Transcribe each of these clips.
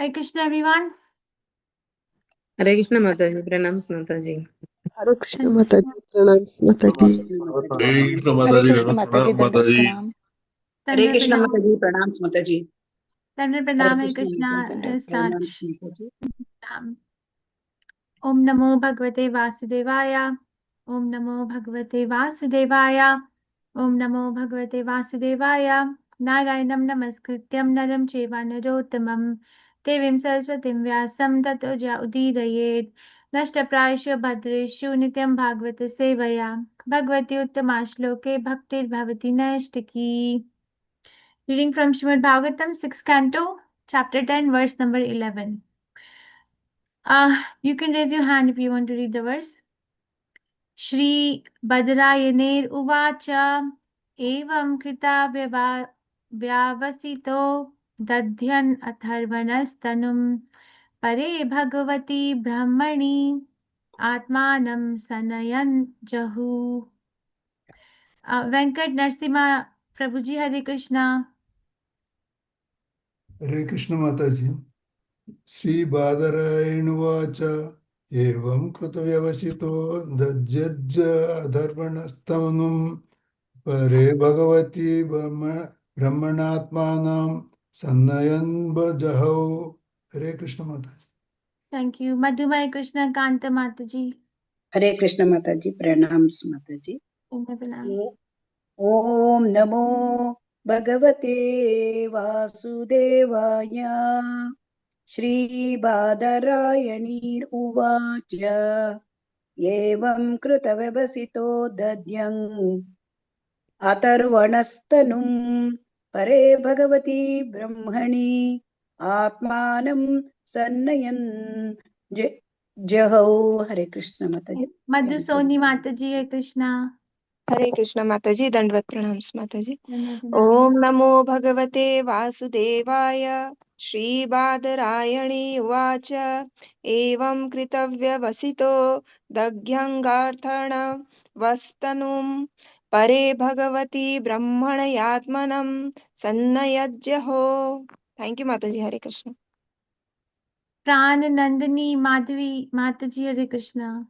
Hare Krishna, everyone. हरे कृष्ण माता जी, प्रणाम माता जी। हरे कृष्ण माता जी, प्रणाम माता जी। हरे कृष्ण माता जी, प्रणाम माता जी। हरे कृष्ण माता जी, प्रणाम माता जी। Tanmay हरे pranam, Hare कृष्ण Krishna. माता जी, Start. प्रणाम माता जी। Om Namo Bhagavate Vasudevaya. Om Namo Bhagavate Vasudevaya. Om Namo Bhagavate Vasudevaya. Narayanam Namaskrityam Naram Cheva Narottamam Devim Saraswatim Vyasam Tato Udidayet Nashtaprayashu Bhadreshu Nityam Bhagavata Sevaya Bhagavati Uttama Shloke Bhaktir Bhavati Naishtaki. Reading from Srimad Bhagavatam, 6th Canto, Chapter 10, verse number 11. You can raise your hand if you want to read the verse. Shri Badrayaner Uvacha Evam Krita Vyavasito Dadhyan Atharvanastanum Pare Bhagavati Brahmani Atmanam Sanayan Jahu. Venkat Narsimha Prabhuji, Hare Krishna. Hare Krishna माता जी। श्री बादरायणुवाच एवं कृतव्यवसितो दज्जज्ज अधर्वणस्तनुं परे भगवती ब्रह्मणात्मानं सन्नयन् बजहौ। हरे कृष्ण माता जी। Thank you. Madhumai Krishna Kanta Mataji. हरे कृष्ण माता जी, प्रणाम माता जी। ओम नमो भगवते वासुदेवाय। श्री बादरायणीर उवाच एवं कृतव्यवसितो दध्यं अतर्वणस्तनुं परे भगवती ब्रह्मणि आत्मानं सन्नयन् जहौ। हरे कृष्ण माता जी। Madhu Soni Mataji, Hare Krishna. Hare Krishna माता जी, दंडवत प्रणाम माता जी। ओम नमो भगवते वासुदेवाय। श्री बादरायणी उवाच एवं कृतव्यवसितो दग्ध्यङ्गार्थण वस्तनुं परे भगवती ब्रह्मणयात्मनं सन्नयज्जहो। थैंक यू माता जी। हरे Krishna. Pran Nandini Madhvi Mataji, Hare Krishna.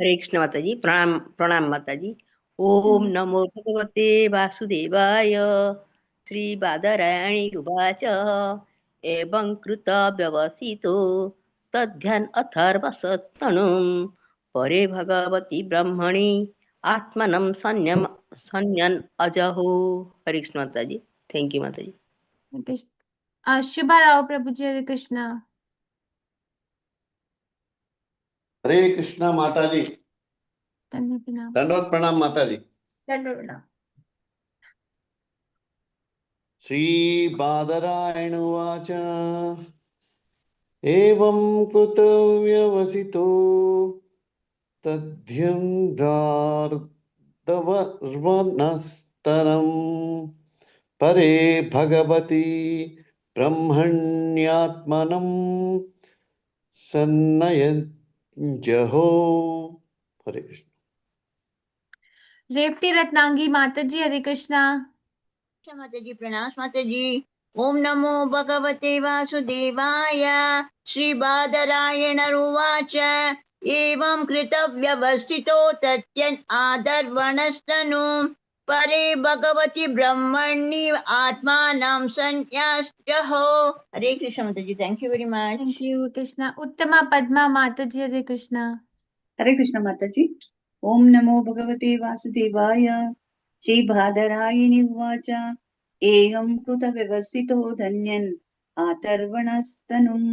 Hare Krishna माता जी, प्रणाम प्रणाम माता जी। ओम नमो भगवते वासुदेवाय। श्री बादरायणी उवाच एवं कृत व्यवसितो तद्ध्यन् अथर्वसत्तनुं परे भगवती ब्रह्मणि आत्मनं संयन् अजहो। हरे कृष्ण माता जी। थैंक यू माता जी। Shubha Rao Prabhuji, Hare Krishna. Hare Krishna माता जी, दंडवत प्रणाम माता जी। श्री बादरायण उवाच एवं कृतव्यवसितो तद्ध्यङ्गार्दवर्णस्तनं परे भगवती ब्रह्मण्यात्मनं सन्नयज्जहो। हरे Krishna. Revti Ratnangi Mataji, Hare Krishna. माता जी, प्रणाम माता जी। ओम नमो भगवते वासुदेवाय। श्री बादरायण उवाच एवं कृतव्यवस्थितो तत्यन् आदर्वणस्तनु परे भगवती ब्रह्मणि आत्मानं संन्यास्यहो। हरे कृष्ण माता ji, thank you very much. Thank you, Krishna. Uttama Padma Mataji, Hare Krishna. Hare Krishna माता जी। ओम नमो भगवते वासुदेवाय। श्री बादरायणी उवाच एवं कृतव्यवसितो धन्यन् आतर्वणस्तनुं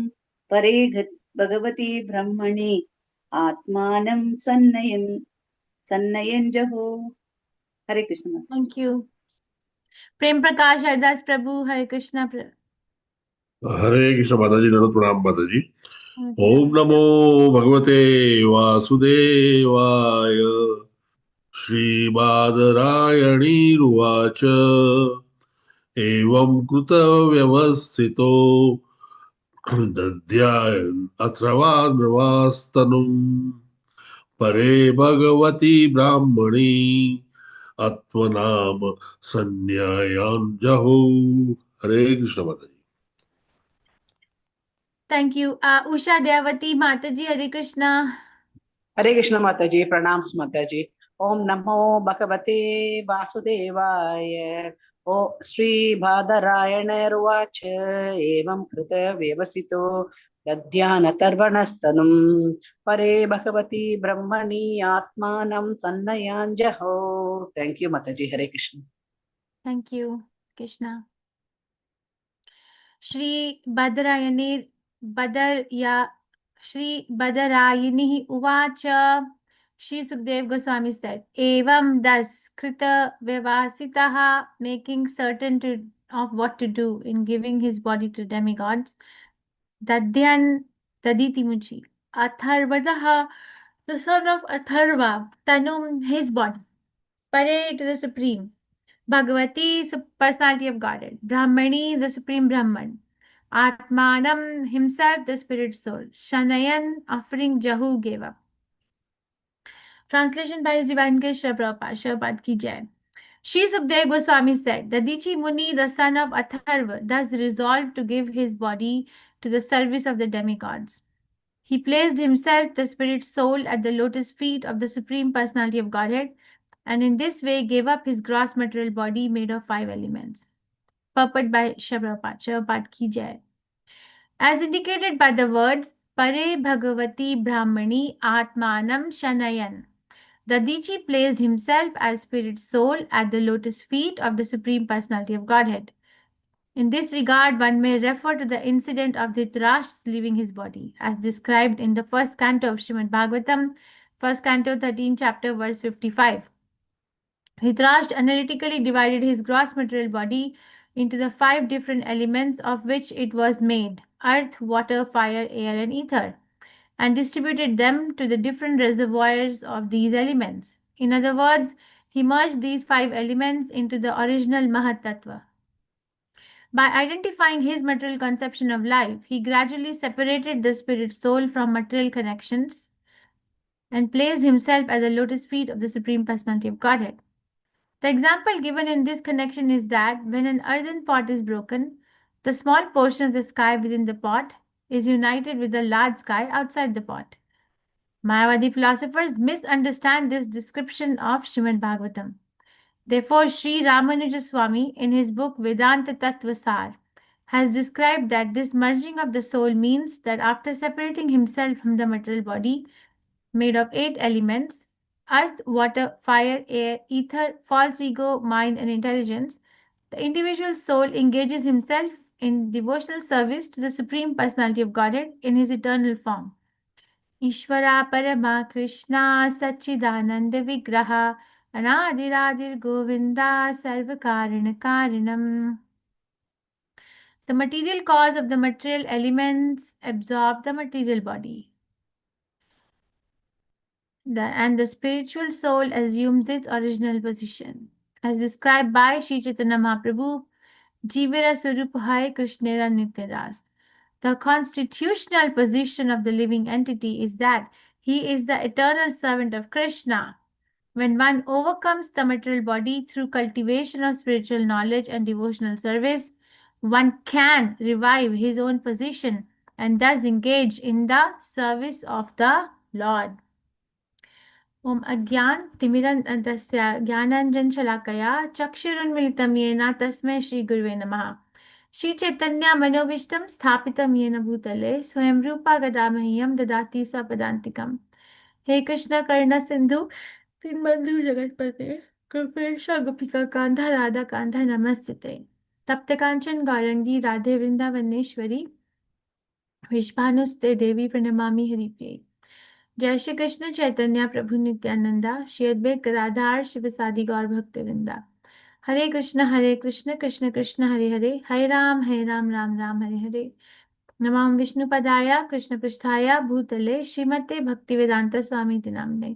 परे भगवती ब्रह्मणि आत्मानं सन्नयन् जहो। हरे कृष्ण माता। Thank you. Prem Prakash Haridas Prabhu, Hare Krishna. Hare Krishna माता जी, दंडवत प्रणाम माता जी। ओम नमो भगवते वासुदेवाय। श्री बादरायणी उवाच एवं कृतव्यवस्थितो दद्यायन् अथर्वणस्तनुं परे भगवती ब्राह्मणी आत्मनाम संन्यायान् जहु। हरे कृष्ण माता जी। Thank you. Usha Devati Mataji, Hare Krishna. Hare Krishna माता जी प्रणाम माता जी ओम नमो भगवते वासुदेवाय ओ श्री बादरायणरुवाच एवं कृत व्यवसितो दध्यानतर्वणस्तनुं परे भगवती ब्रह्मणि आत्मानं सन्नयाञ्जहो थैंक यू माता जी हरे Krishna Thank you, Krishna. Shri Badarayani Badarya Shri Badarayani Uvacha. Shri Sukdev Goswami said, Evam das Krita Vyavasitaha, making certain of what to do in giving his body to demigods. Dadyan Taditi Muchi. Atharvadaha, the son of Atharva, Tanum, his body. Pare to the Supreme. Bhagavati, personality of Godhead. Brahmani, the Supreme Brahman. Atmanam, himself, the spirit soul. Shanayan, offering Jahu, gave up. Translation by His Divine Grace Srila Prabhupada. Srila Prabhupada ki jai. Shri Sukdev Goswami said, Dadichi Muni, the son of Atharva, thus resolved to give his body to the service of the demigods. He placed himself, the spirit soul, at the lotus feet of the Supreme Personality of Godhead, and in this way gave up his gross material body made of 5 elements. Purport by Srila Prabhupada ki jai. As indicated by the words, Pare Bhagavati Brahmani Atmanam Shanayan, Dadichi placed himself as spirit soul at the lotus feet of the Supreme Personality of Godhead. In this regard, one may refer to the incident of Dhritarashtra leaving his body, as described in the first canto of Srimad Bhagavatam, first canto 13, chapter verse 55. Dhritarashtra analytically divided his gross material body into the 5 different elements of which it was made: earth, water, fire, air, and ether, and distributed them to the different reservoirs of these elements. In other words, he merged these 5 elements into the original Mahat Tattva. By identifying his material conception of life, he gradually separated the spirit soul from material connections and placed himself at the lotus feet of the Supreme Personality of Godhead. The example given in this connection is that when an earthen pot is broken, the small portion of the sky within the pot is united with the large sky outside the pot. Mayavadi philosophers misunderstand this description of Srimad Bhagavatam. Therefore, Sri Ramanuja Swami, in his book Vedanta Tattva Sar, has described that this merging of the soul means that after separating himself from the material body, made of 8 elements, earth, water, fire, air, ether, false ego, mind, and intelligence, the individual soul engages himself in devotional service to the Supreme Personality of Godhead in his eternal form. Ishvara Parama Krishna Satchidananda Vigraha Anadiradir Govinda Sarvakarana Karanam. The material cause of the material elements absorb the material body. And the spiritual soul assumes its original position. As described by Sri Chaitanya Mahaprabhu, Jivara Surupahai Krishnera Nityadas. The constitutional position of the living entity is that he is the eternal servant of Krishna. When one overcomes the material body through cultivation of spiritual knowledge and devotional service, one can revive his own position and thus engage in the service of the Lord. Om Agyan Timirantasya Jnananjan Shalakaya Chakshurunmilitam Yena Tasmai Shri Guruve Namaha. Shri Chaitanya Manobishtam Sthapitam Yena Bhutale Swayam Rupa Gadamahyam Dadati Swapadantikam. He Krishna Karna Sindhu Pinbandhu Jagatpate Gopesha Gopika Kandha Radha Kandha Namastite Tapta Kanchan Gaurangi Radhe Vrindavaneshwari Vishvanuste Devi Pranamami Haripriya. जय श्री कृष्ण चैतन्य प्रभु नित्यानंदा श्री अद्वैत गदाधर शिवसादि गौर भक्तवृंदा हरे कृष्ण कृष्ण कृष्ण हरे हरे हरे राम राम राम हरे हरे नमामि विष्णुपदाय कृष्ण पृष्ठाय भूतले श्रीमते भक्तिवेदांत स्वामी नामने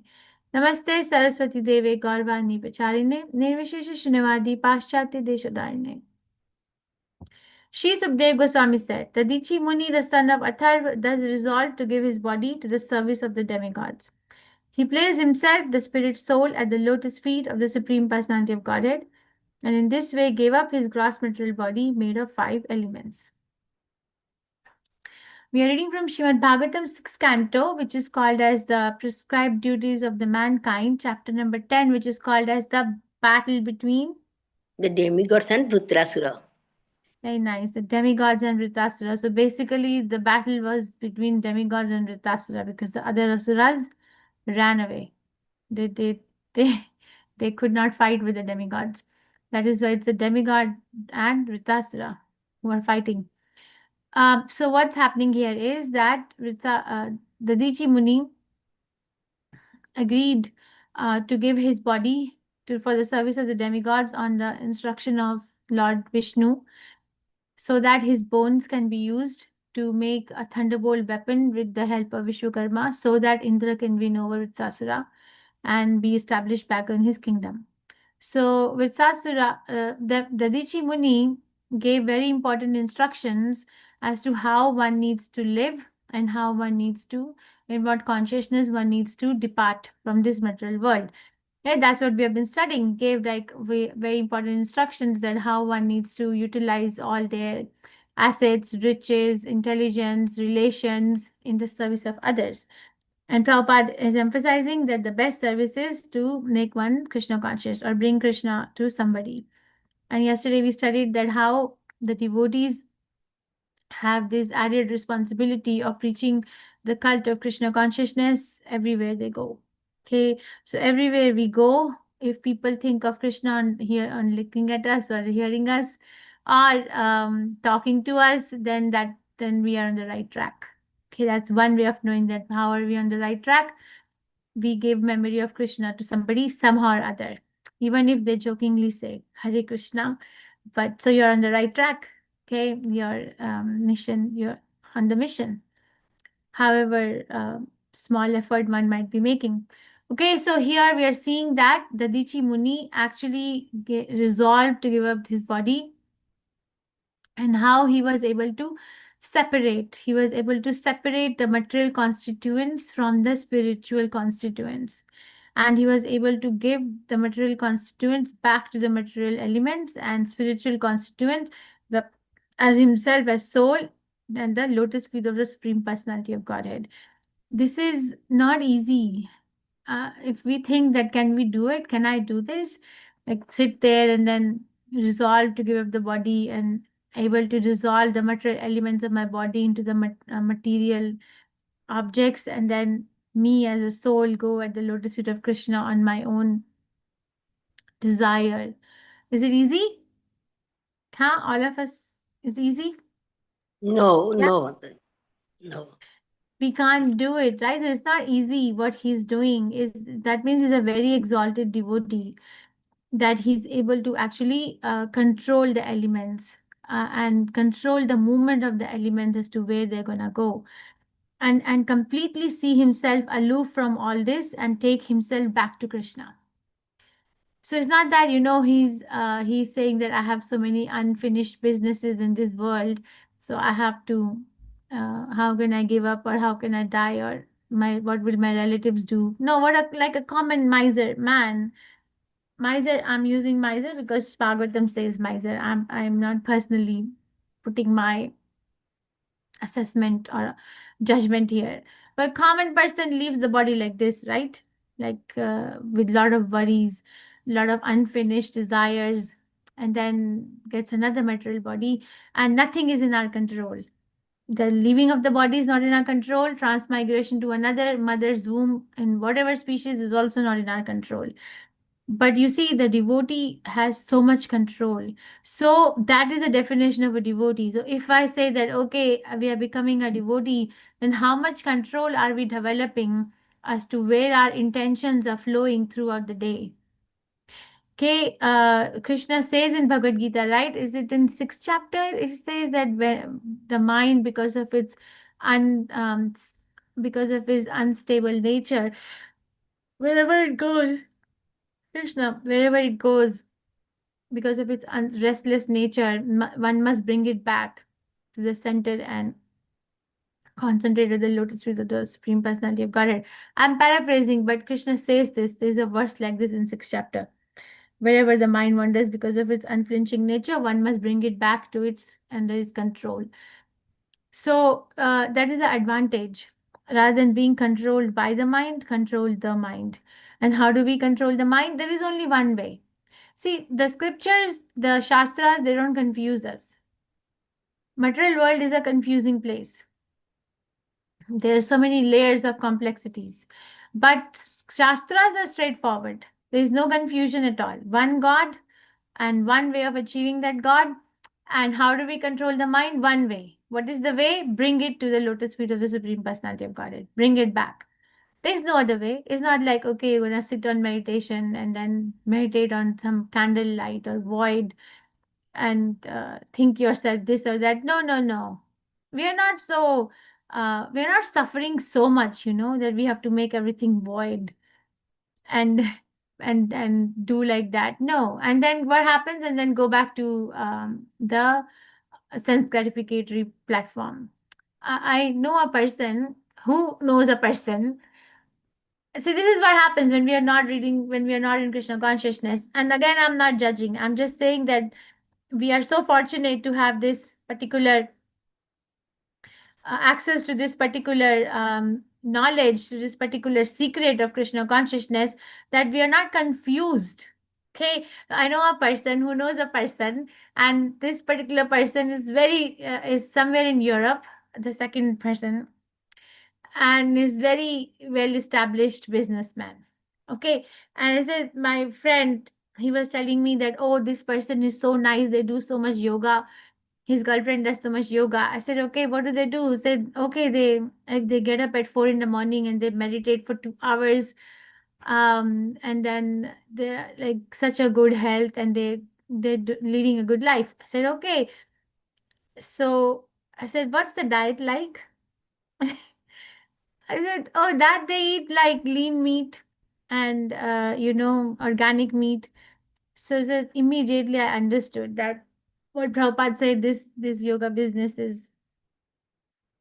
नमस्ते सरस्वती देवे गौरवाणी प्रचारिणे निर्विशेष शून्यवादी पाश्चात्य देशधारिणे. Shri Sukdev Goswami said, Dadichi Muni, the son of Atharva, thus resolved to give his body to the service of the demigods. He placed himself, the spirit soul, at the lotus feet of the Supreme Personality of Godhead, and in this way gave up his gross material body made of 5 elements. We are reading from Srimad Bhagavatam 6th canto, which is called as the Prescribed Duties of the Mankind, chapter number 10, which is called as the Battle Between. The demigods and Vritrasura. Very nice. The demigods and Vritrasura. So basically, the battle was between demigods and Vritrasura because the other asuras ran away. They they could not fight with the demigods. That is why it's the demigod and Vritrasura who are fighting. So what's happening here is that the Dichi Muni agreed to give his body for the service of the demigods on the instruction of Lord Vishnu, so that his bones can be used to make a thunderbolt weapon with the help of Vishwakarma, so that Indra can win over Vritrasura and be established back in his kingdom. So Vritrasura, the Dichi Muni gave very important instructions as to how one needs to live and how one needs to, in what consciousness one needs to depart from this material world. Yeah, that's what we have been studying. Gave like very important instructions that how one needs to utilize all their assets, riches, intelligence, relations in the service of others. And Prabhupada is emphasizing that the best service is to make one Krishna conscious or bring Krishna to somebody. And yesterday we studied that how the devotees have this added responsibility of preaching the cult of Krishna consciousness everywhere they go. Okay, so everywhere we go, if people think of Krishna on looking at us or hearing us or talking to us, then we are on the right track. Okay, that's one way of knowing that how are we on the right track. We give memory of Krishna to somebody somehow or other, even if they jokingly say Hare Krishna, but so you're on the right track. Okay, your mission, you're on the mission, however small effort one might be making. Okay, so here we are seeing that the Dichi Muni actually resolved to give up his body, and how he was able to separate. He was able to separate the material constituents from the spiritual constituents. And he was able to give the material constituents back to the material elements and spiritual constituents as himself as soul and the lotus feet of the Supreme Personality of Godhead. This is not easy. If we think that can we do it, can I do this? Like sit there and then resolve to give up the body and able to dissolve the material elements of my body into the material objects, and then me as a soul go at the lotus feet of Krishna on my own desire. Is it easy? Huh? All of us is easy? No, Yeah. no, Mataji. No. We can't do it, right? It's not easy what he's doing. That means he's a very exalted devotee, that he's able to actually control the elements and control the movement of the elements as to where they're gonna go, and completely see himself aloof from all this and take himself back to Krishna. So it's not that, he's saying that I have so many unfinished businesses in this world, so I have to, how can I give up, or how can I die, or what will my relatives do? No, like a common miser man. Miser, I'm using miser because Bhagavatam says miser. I'm not personally putting my assessment or judgment here. But common person leaves the body like this, right? Like with lot of worries, lot of unfinished desires, and then gets another material body, and nothing is in our control. The leaving of the body is not in our control. Transmigration to another mother's womb in whatever species is also not in our control. But you see, the devotee has so much control. So that is a definition of a devotee. So if I say that, okay, we are becoming a devotee, then how much control are we developing as to where our intentions are flowing throughout the day? Okay, Krishna says in Bhagavad Gita, right? Is it in 6th chapter? It says that when the mind, because of its because of its unstable nature, wherever it goes, Krishna, wherever it goes, because of its restless nature, one must bring it back to the center and concentrate on the lotus feet of the Supreme Personality of Godhead. I'm paraphrasing, but Krishna says this. There's a verse like this in 6th chapter. Wherever the mind wanders, because of its unflinching nature, one must bring it back to its under its control. So that is the advantage. Rather than being controlled by the mind, control the mind. And how do we control the mind? There is only one way. See, the scriptures, the shastras, they don't confuse us. Material world is a confusing place. There are so many layers of complexities. But shastras are straightforward. There is no confusion at all. One God and one way of achieving that God. And how do we control the mind? One way. What is the way? Bring it to the lotus feet of the Supreme Personality of Godhead. Bring it back. There's no other way. It's not like, okay, you're going to sit on meditation and then meditate on some candlelight or void and think yourself this or that. No, no, no. We are not so, we're not suffering so much, that we have to make everything void and and do like that. No. And then what happens? And then go back to the sense gratificatory platform. I know a person who knows a person. So this is what happens when we are not reading, when we are not in Krishna consciousness. And again, I'm not judging. I'm just saying that we are so fortunate to have this particular access to this particular knowledge, to this particular secret of Krishna consciousness, that we are not confused. Okay, I know a person who knows a person, and this particular person is is somewhere in Europe, the second person, and is very well established businessman. Okay, and I said, my friend, he was telling me that, oh, this person is so nice, they do so much yoga, his girlfriend does so much yoga. I said, okay, what do they do? He said, okay, they get up at 4 in the morning and they meditate for 2 hours, and then they're like such a good health, and they're leading a good life. I said, okay. So I said, what's the diet like? I said, oh, that they eat like lean meat and organic meat. So that immediately I understood that what Prabhupada said, this yoga business is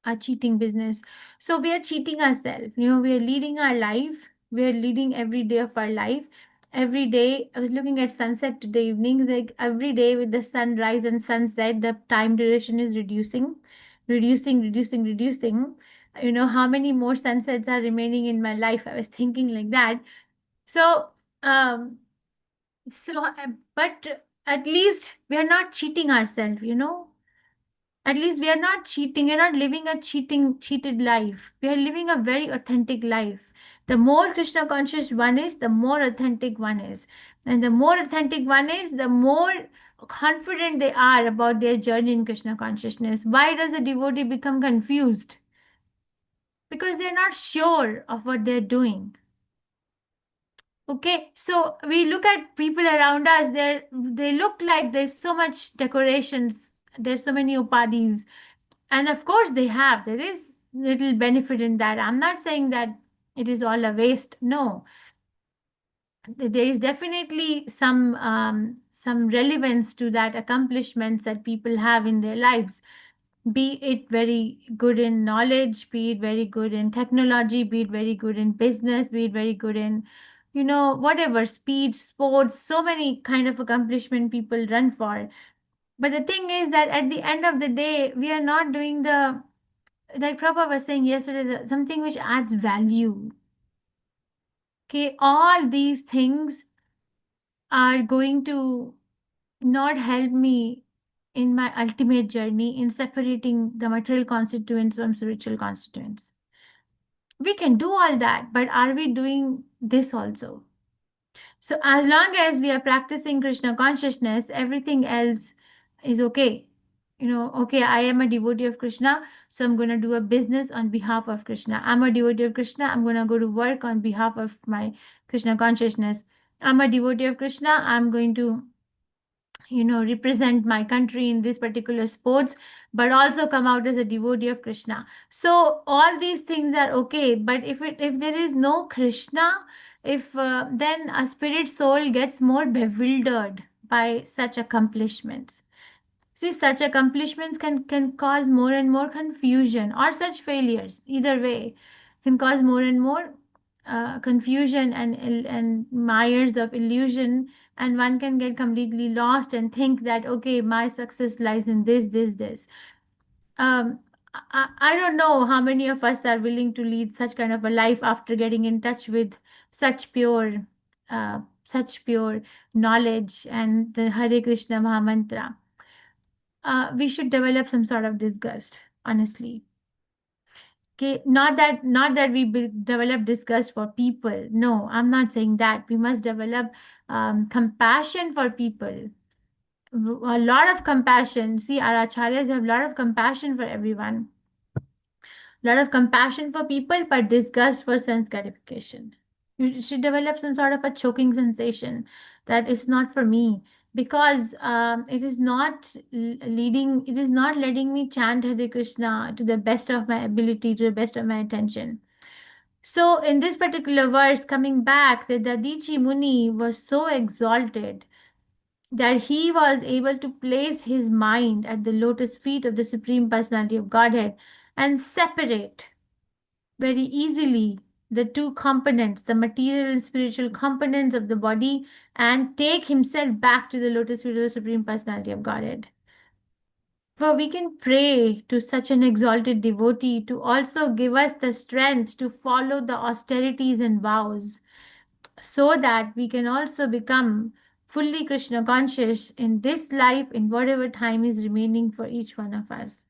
a cheating business. So we are cheating ourselves. We are leading our life. We are leading every day of our life. Every day, I was looking at sunset today evening, like every day with the sunrise and sunset, the time duration is reducing, reducing, reducing, reducing. How many more sunsets are remaining in my life? I was thinking like that. So, um, but at least we are not cheating ourselves. At least we are not cheating. We're not living a cheated life. We are living a very authentic life. The more Krishna conscious one is, the more authentic one is. And the more authentic one is, the more confident they are about their journey in Krishna consciousness. Why does a devotee become confused? Because they're not sure of what they're doing. Okay, so we look at people around us, they look like there's so much decorations, there's so many upadhis. And of course there is little benefit in that. I'm not saying that it is all a waste. No, there is definitely some relevance to that accomplishments that people have in their lives. Be it very good in knowledge, be it very good in technology, be it very good in business, be it very good in, whatever, speech, sports, so many kind of accomplishment people run for. But the thing is that at the end of the day, we are not doing like Prabhupada was saying yesterday, something which adds value. Okay, all these things are going to not help me in my ultimate journey in separating the material constituents from spiritual constituents. We can do all that, but are we doing this also? So as long as we are practicing Krishna consciousness, everything else is okay. Okay, I am a devotee of Krishna, so I'm going to do a business on behalf of Krishna. I'm a devotee of Krishna, I'm going to go to work on behalf of my Krishna consciousness. I'm a devotee of Krishna, I'm going to represent my country in this particular sports, but also come out as a devotee of Krishna. So all these things are okay, but if there is no Krishna, if then a spirit soul gets more bewildered by such accomplishments. See, such accomplishments can cause more and more confusion, or such failures, either way, can cause more and more confusion and mires of illusion, and one can get completely lost and think that, okay, my success lies in this. I don't know how many of us are willing to lead such kind of a life after getting in touch with such pure knowledge and the Hare Krishna Mahamantra. We should develop some sort of disgust, honestly. Okay, not that we develop disgust for people. No, I'm not saying that. We must develop compassion for people. A lot of compassion. See, our acharyas have a lot of compassion for everyone. Lot of compassion for people, but disgust for sense gratification. You should develop some sort of a choking sensation that is not for me, because it is not it is not letting me chant Hare Krishna to the best of my ability, to the best of my attention. So in this particular verse, coming back, the Dadichi Muni was so exalted that he was able to place his mind at the lotus feet of the Supreme Personality of Godhead and separate very easily the two components, the material and spiritual components of the body, and take himself back to the lotus feet of the Supreme Personality of Godhead. For we can pray to such an exalted devotee to also give us the strength to follow the austerities and vows, so that we can also become fully Krishna conscious in this life, in whatever time is remaining for each one of us.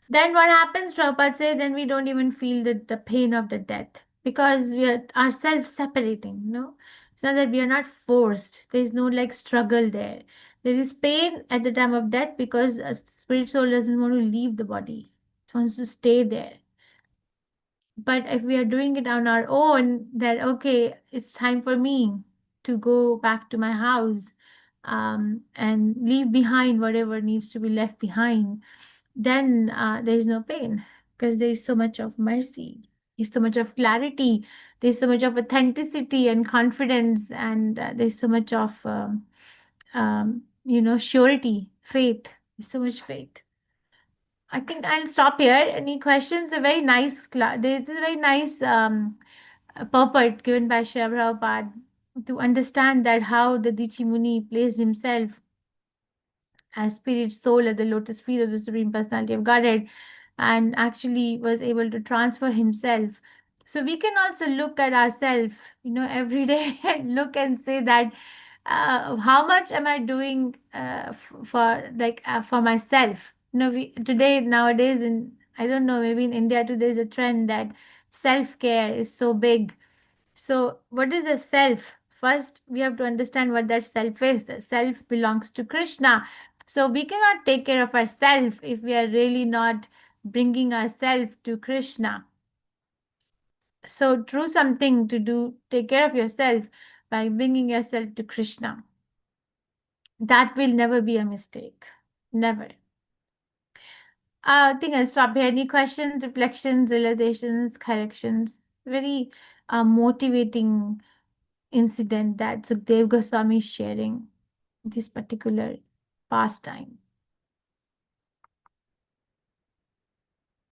Then what happens, Prabhupada says, then we don't even feel the pain of the death, because we are ourselves separating, It's not that we are not forced. There is no like struggle there. There is pain at the time of death because a spirit soul doesn't want to leave the body. It wants to stay there. But if we are doing it on our own, that okay, it's time for me to go back to my house and leave behind whatever needs to be left behind, then there is no pain, because there is so much of mercy, there's so much of clarity, there's so much of authenticity and confidence, and there's so much of surety, faith. There's so much faith. I think I'll stop here. Any questions? A very nice class. This is a very nice purport given by Srila Prabhupada to understand that how the Dichi Muni placed himself as spirit soul at the lotus feet of the Supreme Personality of Godhead and actually was able to transfer himself. So we can also look at ourselves, every day and look and say that how much am I doing for myself? Today, nowadays, I don't know, maybe in India today is a trend that self-care is so big. So what is the self? First, we have to understand what that self is. The self belongs to Krishna. So we cannot take care of ourselves if we are really not bringing ourselves to Krishna. So do something to do, take care of yourself by bringing yourself to Krishna. That will never be a mistake. Never. I think I'll stop here. Any questions, reflections, realizations, corrections? Very motivating incident that Sukhdev Goswami is sharing this particular pastime.